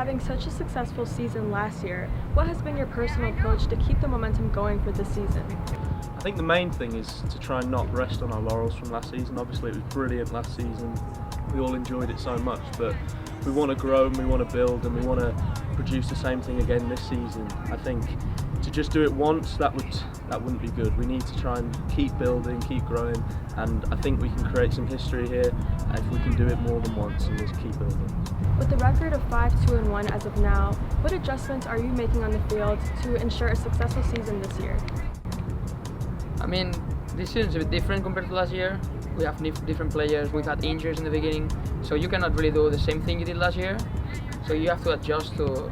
having such a successful season last year, what has been your personal approach to keep the momentum going for this season? I think the main thing is to try and not rest on our laurels from last season. Obviously it was brilliant last season, we all enjoyed it so much, but we want to grow and we want to build and we want to produce the same thing again this season. I think to just do it once, that wouldn't be good. We need to try and keep building, keep growing, and I think we can create some history here if we can do it more than once and just keep building. With the record of 5-2-1 as of now, what adjustments are you making on the field to ensure a successful season this year? I mean, this season is a bit different compared to last year. We have different players, we've had injuries in the beginning, so you cannot really do the same thing you did last year. So you have to adjust to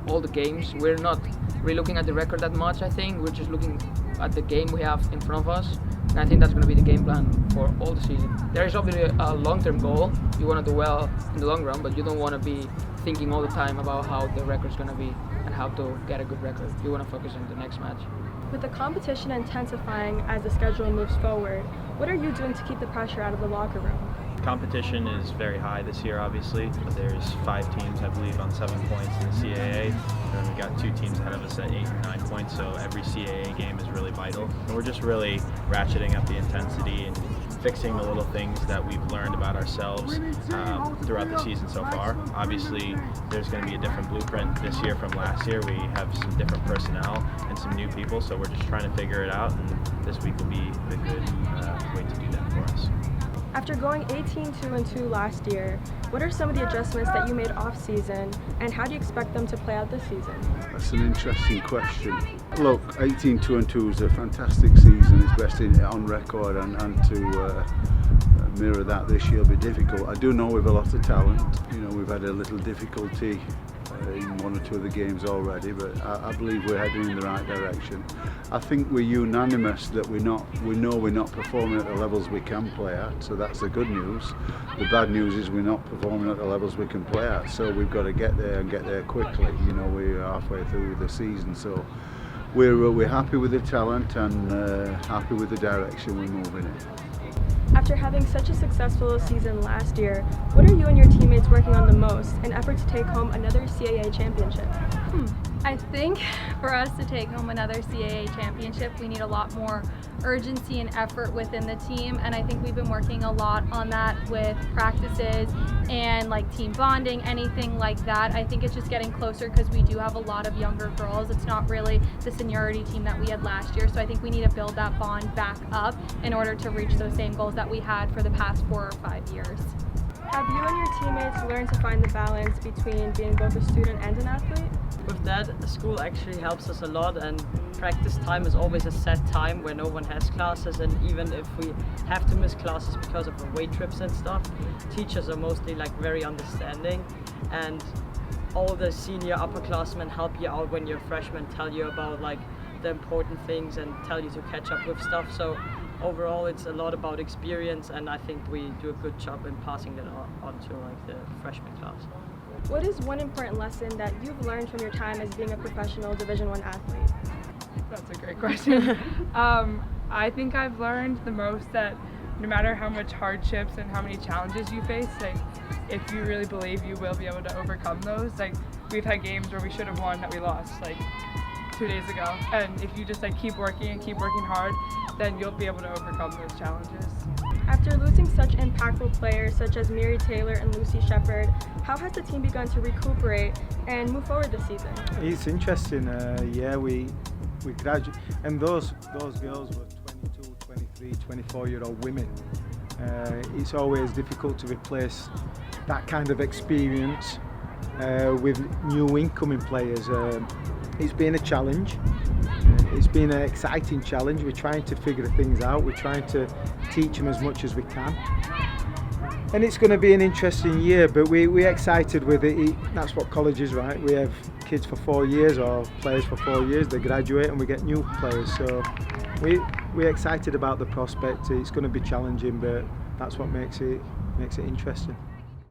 all the games. We're not really looking at the record that much, I think. We're just looking at the game we have in front of us. And I think that's going to be the game plan for all the season. There is obviously a long-term goal. You want to do well in the long run, but you don't want to be thinking all the time about how the record's going to be and how to get a good record. You want to focus on the next match. With the competition intensifying as the schedule moves forward, what are you doing to keep the pressure out of the locker room? Competition is very high this year, obviously. There's 5 teams, I believe, on 7 points in the CAA. And we got 2 teams ahead of us at 8 and 9 points, so every CAA game is really vital. And we're just really ratcheting up the intensity and fixing the little things that we've learned about ourselves throughout the season so far. Obviously, there's going to be a different blueprint this year from last year. We have some different personnel and some new people, so we're just trying to figure it out, and this week will be a good way to do that for us. After going 18-2-2 last year, what are some of the adjustments that you made off-season, and how do you expect them to play out this season? That's an interesting question. Look, 18-2-2 is a fantastic season. It's best on record, and to mirror that this year will be difficult. I do know we've a lot of talent. You know, we've had a little difficulty in 1 or 2 of the games already, but I believe we're heading in the right direction. I think we're unanimous that we know we're not performing at the levels we can play at, so that's the good news. The bad news is we're not performing at the levels we can play at, so we've got to get there and get there quickly. You know, we're halfway through the season, so we're happy with the talent and happy with the direction we're moving in. After having such a successful season last year, what are you and your teammates working on the most in effort to take home another CAA championship? I think for us to take home another CAA championship, we need a lot more urgency and effort within the team, and I think we've been working a lot on that with practices and like team bonding, anything like that. I think it's just getting closer because we do have a lot of younger girls. It's not really the seniority team that we had last year, so I think we need to build that bond back up in order to reach those same goals that we had for the past 4 or 5 years. Have you and your teammates learned to find the balance between being both a student and an athlete? With that, school actually helps us a lot, and practice time is always a set time where no one has classes, and even if we have to miss classes because of away trips and stuff, teachers are mostly like very understanding, and all the senior upperclassmen help you out when you're a freshman, tell you about like the important things and tell you to catch up with stuff. So overall it's a lot about experience, and I think we do a good job in passing that on to like the freshman class. What is one important lesson that you've learned from your time as being a professional Division I athlete? That's a great question. I think I've learned the most that no matter how much hardships and how many challenges you face, like if you really believe you will be able to overcome those. Like we've had games where we should have won that we lost like 2 days ago, and if you just like keep working hard, then you'll be able to overcome those challenges. After losing such impactful players such as Mary Taylor and Lucy Shepard, how has the team begun to recuperate and move forward this season? It's interesting. We graduate, and those girls were 22, 23, 24-year-old women. It's always difficult to replace that kind of experience with new incoming players. It's been a challenge. It's been an exciting challenge. We're trying to figure things out. We're trying to teach them as much as we can. And it's going to be an interesting year, but we're excited with it. That's what college is, right? We have kids for 4 years or players for 4 years. They graduate and we get new players. So we're excited about the prospect. It's going to be challenging, but that's what makes it interesting.